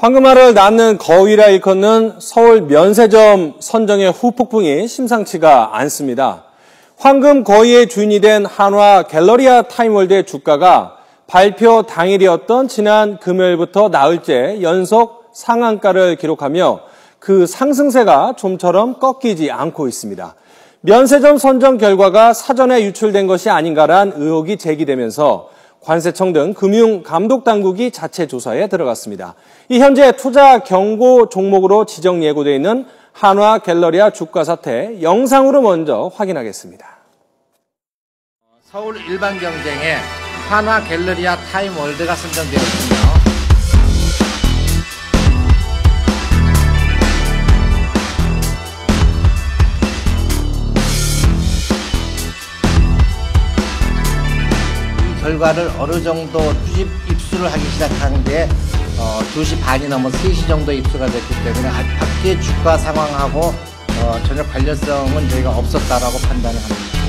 황금알을 낳는 거위라 일컫는 서울 면세점 선정의 후폭풍이 심상치가 않습니다. 황금 거위의 주인이 된 한화 갤러리아 타임월드의 주가가 발표 당일이었던 지난 금요일부터 나흘째 연속 상한가를 기록하며 그 상승세가 좀처럼 꺾이지 않고 있습니다. 면세점 선정 결과가 사전에 유출된 것이 아닌가란 의혹이 제기되면서 관세청 등 금융감독당국이 자체 조사에 들어갔습니다. 이 현재 투자 경고 종목으로 지정 예고되어 있는 한화 갤러리아 주가 사태 영상으로 먼저 확인하겠습니다. 서울 일반경쟁에 한화 갤러리아 타임월드가 선정되었으며 결과를 어느 정도 수집 입수를 하기 시작하는데 2시 반이 넘어 3시 정도 입수가 됐기 때문에 밖의 주가 상황하고 전혀 관련성은 저희가 없었다라고 판단을 합니다.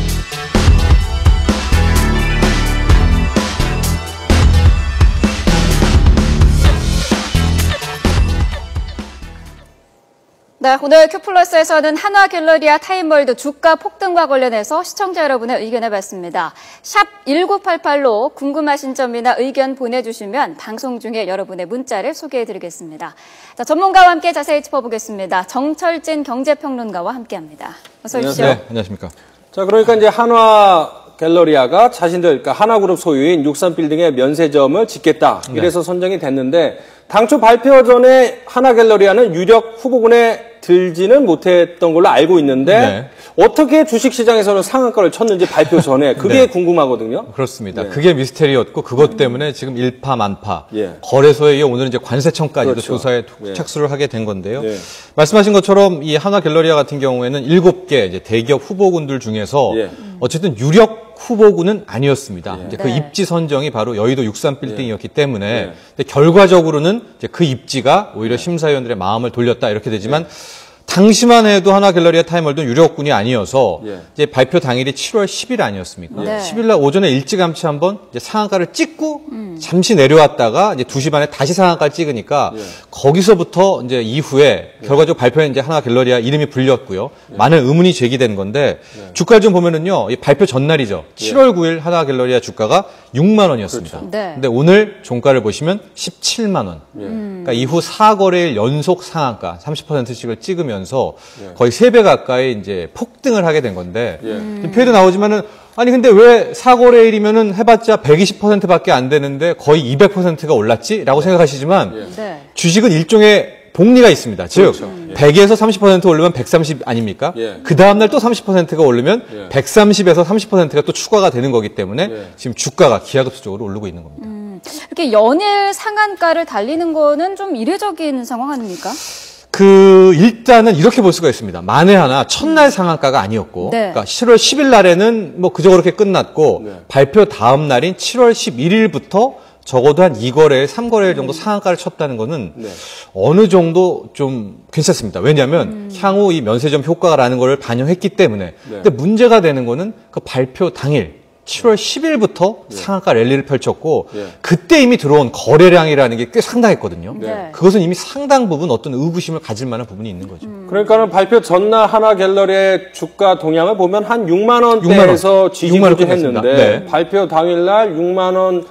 네, 오늘 큐플러스에서는 한화 갤러리아 타임월드 주가 폭등과 관련해서 시청자 여러분의 의견을 받습니다. 샵 1988로 궁금하신 점이나 의견 보내주시면 방송 중에 여러분의 문자를 소개해드리겠습니다. 자, 전문가와 함께 자세히 짚어보겠습니다. 정철진 경제평론가와 함께합니다. 어서 오십시오. 네, 안녕하십니까. 자, 그러니까 이제 한화 갤러리아가 자신들, 그러니까 하나그룹 소유인 63빌딩의 면세점을 짓겠다. 이래서 선정이 됐는데 당초 발표 전에 한화 갤러리아는 유력 후보군에 들지는 못했던 걸로 알고 있는데 어떻게 주식시장에서는 상한가를 쳤는지 발표 전에 그게 궁금하거든요. 그렇습니다. 그게 미스테리였고 그것 때문에 지금 일파만파 거래소에 이어 오늘은 이제 관세청까지도 조사에 착수를 하게 된 건데요. 말씀하신 것처럼 이 한화 갤러리아 같은 경우에는 7개 이제 대기업 후보군들 중에서 어쨌든 유력 후보군은 아니었습니다. 이제 그 입지 선정이 바로 여의도 63빌딩이었기 때문에 근데 결과적으로는 이제 그 입지가 오히려 심사위원들의 마음을 돌렸다 이렇게 되지만 당시만 해도 한화 갤러리아 타임월드는 유력군이 아니어서 이제 발표 당일이 7월 10일 아니었습니까? 10일 날 오전에 일찌감치 한번 이제 상한가를 찍고 잠시 내려왔다가 이제 2시 반에 다시 상한가를 찍으니까 거기서부터 이제 이후에 결과적으로 발표에 이제 한화 갤러리아 이름이 불렸고요. 많은 의문이 제기된 건데 주가를 좀 보면은요. 이 발표 전날이죠. 7월 9일 한화 갤러리아 주가가 6만 원이었습니다. 근데 오늘 종가를 보시면 17만 원. 그러니까 이후 4거래일 연속 상한가 30%씩을 찍으면 거의 3배 가까이 이제 폭등을 하게 된 건데 표에도 나오지만은 아니 근데 왜 4거래일이면은 해봤자 120%밖에 안 되는데 거의 200%가 올랐지라고 생각하시지만 주식은 일종의 복리가 있습니다. 즉 100에서 30% 오르면 130 아닙니까? 그 다음날 또 30%가 오르면 130에서 30%가 또 추가가 되는 거기 때문에 지금 주가가 기하급수적으로 오르고 있는 겁니다. 이렇게 연일 상한가를 달리는 거는 좀 이례적인 상황 아닙니까? 일단은 이렇게 볼 수가 있습니다. 만에 하나 첫날 상한가가 아니었고, 그러니까 7월 10일 날에는 뭐 그저 그렇게 끝났고, 발표 다음 날인 7월 11일부터 적어도 한 2거래일, 3거래일 정도 상한가를 쳤다는 거는 어느 정도 좀 괜찮습니다. 왜냐하면 향후 이 면세점 효과라는 걸 반영했기 때문에. 근데 문제가 되는 거는 그 발표 당일, 7월 10일부터 상한가 랠리를 펼쳤고 그때 이미 들어온 거래량이라는 게 꽤 상당했거든요. 그것은 이미 상당 부분 어떤 의구심을 가질 만한 부분이 있는 거죠. 그러니까는 발표 전날 한화 갤러리의 주가 동향을 보면 한 6만 원대에서 지지부진했는데 발표 당일날 6만 원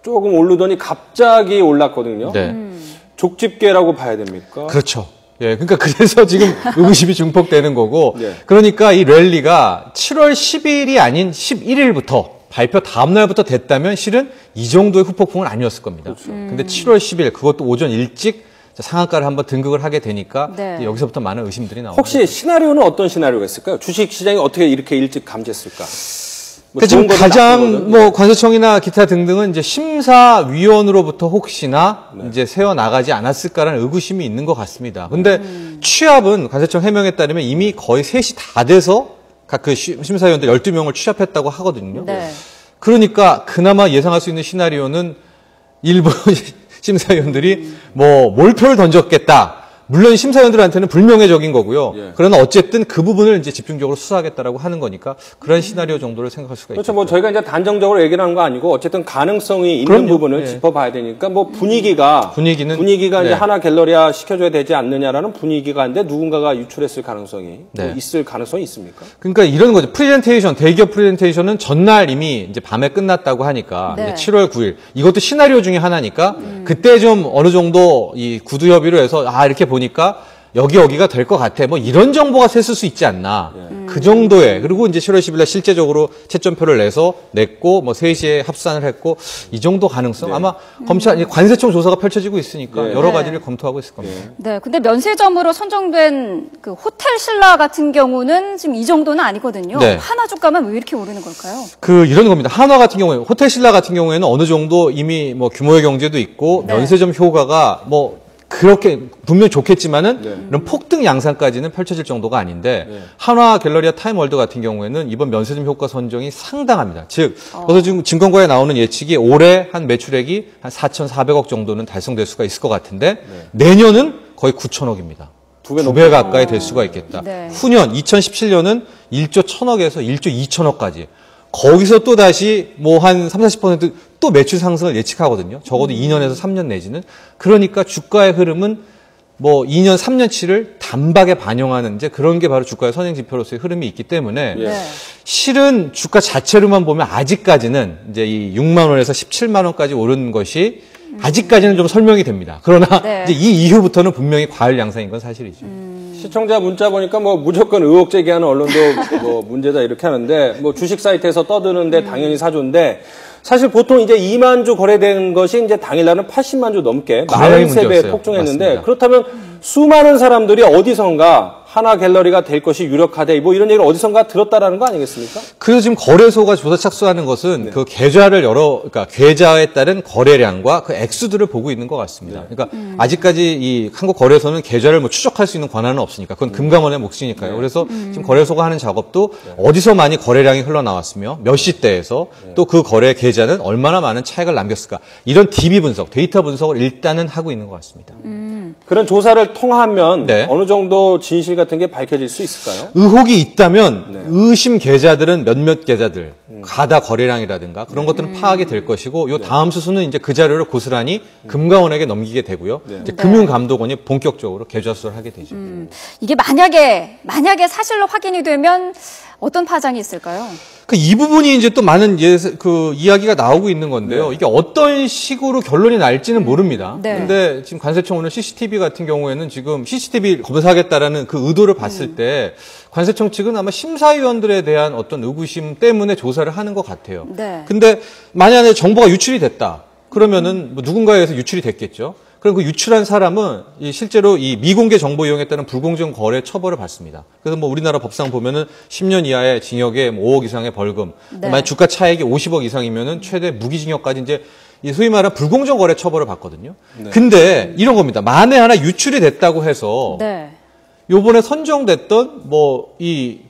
조금 오르더니 갑자기 올랐거든요. 족집게라고 봐야 됩니까? 그렇죠. 그러니까 그래서 지금 의구심이 증폭되는 거고, 그러니까 이 랠리가 7월 10일이 아닌 11일부터 발표 다음 날부터 됐다면 실은 이 정도의 후폭풍은 아니었을 겁니다. 근데 7월 10일 그것도 오전 일찍 상한가를 한번 등극을 하게 되니까 여기서부터 많은 의심들이 나옵니다. 혹시 시나리오는 어떤 시나리오가 있을까요? 주식 시장이 어떻게 이렇게 일찍 감지했을까? 지금 가장 관세청이나 기타 등등은 이제 심사위원으로부터 혹시나 이제 세워 나가지 않았을까라는 의구심이 있는 것 같습니다. 근데 취합은 관세청 해명에 따르면 이미 거의 3시 다 돼서 각 그 심사위원들 12명을 취합했다고 하거든요. 그러니까 그나마 예상할 수 있는 시나리오는 일부 심사위원들이 뭐 몰표를 던졌겠다. 물론 심사위원들한테는 불명예적인 거고요. 그러나 어쨌든 그 부분을 이제 집중적으로 수사하겠다라고 하는 거니까 그런 시나리오 정도를 생각할 수가 있죠. 그렇죠. 뭐 저희가 이제 단정적으로 얘기를 하는 거 아니고 어쨌든 가능성이 있는 부분을 짚어봐야 되니까 뭐 분위기가 이제 하나 갤러리아 시켜줘야 되지 않느냐라는 분위기가 있는데 누군가가 유출했을 가능성이 있을 가능성이 있습니까? 그러니까 이런 거죠. 프레젠테이션, 대기업 프레젠테이션은 전날 이미 이제 밤에 끝났다고 하니까 이제 7월 9일 이것도 시나리오 중에 하나니까 그때 좀 어느 정도 이 구두 협의로 해서 이렇게 보니까 여기가 될 것 같아. 뭐 이런 정보가 샜을 수 있지 않나. 그 정도에. 그리고 이제 7월 10일 날 실제적으로 채점표를 냈고 뭐 3시에 합산을 했고 이 정도 가능성 아마 검찰 관세청 조사가 펼쳐지고 있으니까 여러 가지를 검토하고 있을 겁니다. 네. 근데 면세점으로 선정된 그 호텔 신라 같은 경우는 지금 이 정도는 아니거든요. 한화 주가만 왜 이렇게 오르는 걸까요? 이런 겁니다. 한화 같은 경우에 호텔 신라 같은 경우에는 어느 정도 이미 뭐 규모의 경제도 있고 면세점 효과가 뭐 그렇게 분명히 좋겠지만은 이런 폭등 양상까지는 펼쳐질 정도가 아닌데 한화 갤러리아 타임월드 같은 경우에는 이번 면세점 효과 선정이 상당합니다. 즉 그래서 지금 증권가에 나오는 예측이 올해 한 매출액이 한 4,400억 정도는 달성될 수가 있을 것 같은데 내년은 거의 9천억입니다. 두 배 가까이 될 수가 있겠다. 후년 2017년은 1조 1,000억에서 1조 2천억까지. 거기서 또 다시 뭐 한 30~40% 또 매출 상승을 예측하거든요. 적어도 2년에서 3년 내지는. 그러니까 주가의 흐름은 뭐 2년, 3년치를 단박에 반영하는 이제 그런 게 바로 주가의 선행 지표로서의 흐름이 있기 때문에 실은 주가 자체로만 보면 아직까지는 이제 이 6만 원에서 17만 원까지 오른 것이 아직까지는 좀 설명이 됩니다. 그러나 이제 이 이후부터는 분명히 과열 양상인 건 사실이죠. 시청자 문자 보니까 뭐 무조건 의혹 제기하는 언론도 뭐 문제다 이렇게 하는데 뭐 주식 사이트에서 떠드는데 당연히 사조인데 사실 보통 이제 2만 주 거래된 것이 이제 당일날은 80만 주 넘게 43배 폭증했는데 맞습니다. 그렇다면 수많은 사람들이 어디선가 하나 갤러리가 될 것이 유력하대 뭐 이런 얘기를 어디선가 들었다라는 거 아니겠습니까? 그래서 지금 거래소가 조사 착수하는 것은 그 계좌를 그러니까 계좌에 따른 거래량과 그 액수들을 보고 있는 것 같습니다. 그러니까 아직까지 이 한국 거래소는 계좌를 뭐 추적할 수 있는 권한은 없으니까 그건 금감원의 몫이니까요. 그래서 지금 거래소가 하는 작업도 어디서 많이 거래량이 흘러나왔으며 몇 시대에서 또 그 거래 계좌는 얼마나 많은 차익을 남겼을까 이런 DB 분석, 데이터 분석을 일단은 하고 있는 것 같습니다. 그런 조사를 통하면 어느 정도 진실 같은 게 밝혀질 수 있을까요? 의혹이 있다면 의심 계좌들은 몇몇 계좌들, 가다 거래량이라든가 그런 것들은 파악이 될 것이고 요 다음 수순은 이제 그 자료를 고스란히 금감원에게 넘기게 되고요. 이제 금융감독원이 본격적으로 계좌 수사를 하게 되죠. 이게 만약에 사실로 확인이 되면 어떤 파장이 있을까요? 이 부분이 이제 또 많은 이야기가 나오고 있는 건데요. 이게 어떤 식으로 결론이 날지는 모릅니다. 근데 지금 관세청 오늘 CCTV 같은 경우에는 지금 CCTV 검사하겠다라는 그 의도를 봤을 때 관세청 측은 아마 심사위원들에 대한 어떤 의구심 때문에 조사를 하는 것 같아요. 근데 만약에 정보가 유출이 됐다. 그러면은 뭐 누군가에 의해서 유출이 됐겠죠. 그럼 그 유출한 사람은 실제로 이 미공개 정보 이용에 따른 불공정 거래 처벌을 받습니다. 그래서 뭐 우리나라 법상 보면은 10년 이하의 징역에 5억 이상의 벌금, 만약 주가 차익이 50억 이상이면은 최대 무기징역까지 이제 소위 말하는 불공정 거래 처벌을 받거든요. 근데 이런 겁니다. 만에 하나 유출이 됐다고 해서 요번에 선정됐던 뭐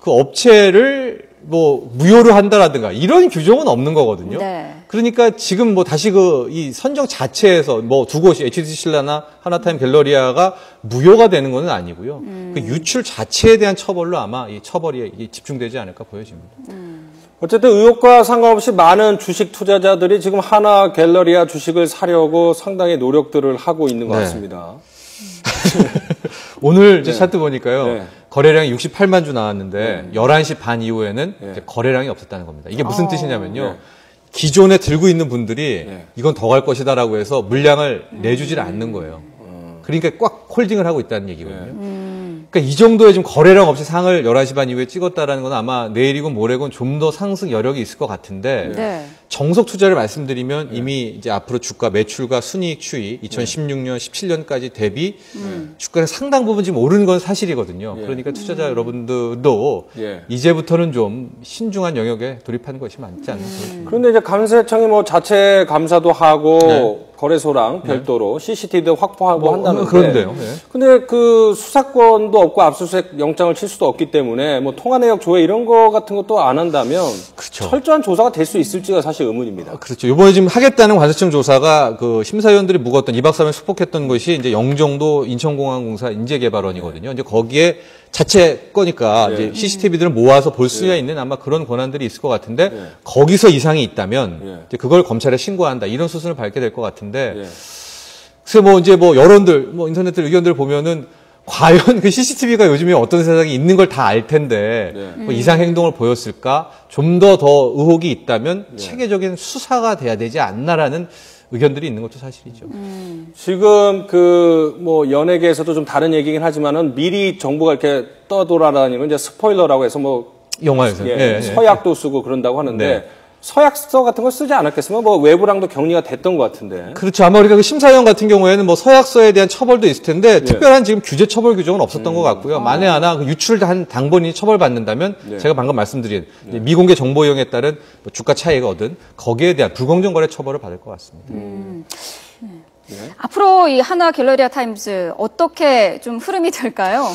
그 업체를 뭐 무효로 한다라든가 이런 규정은 없는 거거든요. 그러니까 지금 뭐 다시 이 선정 자체에서 뭐 두 곳이 HTC 신라나 하나타임 갤러리아가 무효가 되는 건 아니고요. 그 유출 자체에 대한 처벌로 아마 이 처벌이 집중되지 않을까 보여집니다. 어쨌든 의혹과 상관없이 많은 주식 투자자들이 지금 하나 갤러리아 주식을 사려고 상당히 노력들을 하고 있는 것 같습니다. 오늘 차트 보니까요. 거래량이 68만 주 나왔는데 11시 반 이후에는 이제 거래량이 없었다는 겁니다. 이게 무슨 뜻이냐면요. 기존에 들고 있는 분들이 이건 더 갈 것이다라고 해서 물량을 내주질 않는 거예요. 그러니까 꽉 홀딩을 하고 있다는 얘기거든요. 그러니까 이 정도의 지금 거래량 없이 상을 11시 반 이후에 찍었다라는 건 아마 내일이건 모레건 좀 더 상승 여력이 있을 것 같은데 정석 투자를 말씀드리면 이미 이제 앞으로 주가 매출과 순이익 추이 2016년, 17년까지 대비 주가는 상당 부분 지금 오르는 건 사실이거든요. 그러니까 투자자 여러분들도 이제부터는 좀 신중한 영역에 돌입하는 것이 맞지 않나 보입니다. 그런데 이제 감세청이 뭐 자체 감사도 하고 거래소랑 별도로 CCTV도 확보하고 한다는데. 그런데요. 근데 그 수사권도 없고 압수수색 영장을 칠 수도 없기 때문에 뭐 통화 내역 조회 이런 거 같은 것도 안 한다면 그렇죠. 철저한 조사가 될 수 있을지가 사실 의문입니다. 그렇죠. 이번에 지금 하겠다는 관세청 조사가 그 심사위원들이 묵었던 2박 3일 수폭했던 것이 이제 영종도 인천공항공사 인재개발원이거든요. 이제 거기에 자체 거니까 이제 CCTV들을 모아서 볼 수 있는 아마 그런 권한들이 있을 것 같은데 거기서 이상이 있다면 이제 그걸 검찰에 신고한다 이런 수순을 밟게 될 것 같은데 그래서 뭐 이제 뭐 여론들 뭐 인터넷 의견들 보면은 과연 그 CCTV가 요즘에 어떤 세상에 있는 걸 다 알 텐데 뭐 이상 행동을 보였을까 좀 더 의혹이 있다면 체계적인 수사가 돼야 되지 않나라는 의견들이 있는 것도 사실이죠. 지금 그 뭐 연예계에서도 좀 다른 얘기긴 하지만은 미리 정보가 이렇게 떠돌아다니는 이제 스포일러라고 해서 뭐 영화에서 서약도 쓰고 그런다고 하는데 서약서 같은 거 쓰지 않았겠으면 뭐 외부랑도 격리가 됐던 것 같은데. 그렇죠. 아마 우리가 그 심사위원 같은 경우에는 뭐 서약서에 대한 처벌도 있을 텐데 특별한 지금 규제 처벌 규정은 없었던 것 같고요. 만에 하나 그 유출한 당본인이 처벌받는다면 제가 방금 말씀드린 미공개 정보 이용에 따른 뭐 주가 차익을 얻은 거기에 대한 불공정 거래 처벌을 받을 것 같습니다. 앞으로 이 한화 갤러리아 타임즈 어떻게 좀 흐름이 될까요?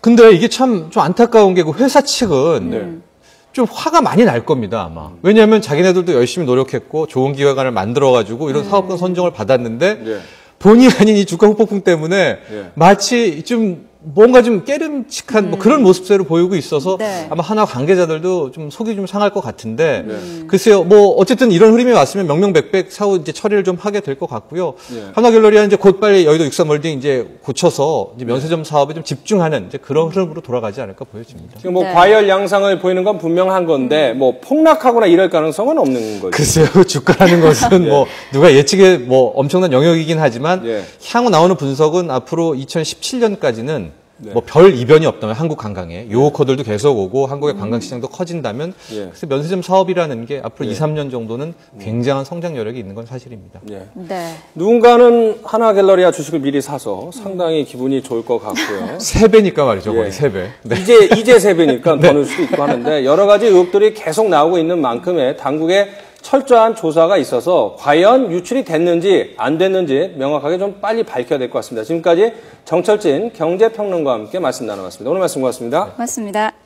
근데 이게 참 좀 안타까운 게 그 회사 측은 좀 화가 많이 날 겁니다, 아마. 왜냐하면 자기네들도 열심히 노력했고 좋은 기획안을 만들어가지고 이런 사업권 선정을 받았는데 본의 아닌 이 주가 후폭풍 때문에 마치 좀 뭔가 좀 깨름칙한 뭐 그런 모습새를 보이고 있어서 아마 한화 관계자들도 좀 속이 좀 상할 것 같은데 글쎄요, 뭐 어쨌든 이런 흐름이 왔으면 명명백백 사후 이제 처리를 좀 하게 될 것 같고요. 한화 갤러리아 이제 곧 빨리 여의도 63몰딩 이제 고쳐서 이제 면세점 사업에 좀 집중하는 이제 그런 흐름으로 돌아가지 않을까 보여집니다. 지금 뭐 과열 양상을 보이는 건 분명한 건데 뭐 폭락하거나 이럴 가능성은 없는 거죠. 글쎄요, 주가라는 것은 뭐 누가 예측에 뭐 엄청난 영역이긴 하지만 향후 나오는 분석은 앞으로 2017년까지는 뭐 별 이변이 없다면 한국 관광에 요커들도 계속 오고 한국의 관광 시장도 커진다면 그래서 면세점 사업이라는 게 앞으로 2, 3년 정도는 굉장한 성장 여력이 있는 건 사실입니다. 누군가는 한화 갤러리아 주식을 미리 사서 상당히 기분이 좋을 것 같고요. 3배니까 말이죠, 거의 3배. 이제 3배니까 더 넣을 수도 있고 하는데 여러 가지 의혹들이 계속 나오고 있는 만큼의 당국의 철저한 조사가 있어서 과연 유출이 됐는지 안 됐는지 명확하게 좀 빨리 밝혀야 될 것 같습니다. 지금까지 정철진 경제평론가와 함께 말씀 나눠봤습니다. 오늘 말씀 고맙습니다. 고맙습니다.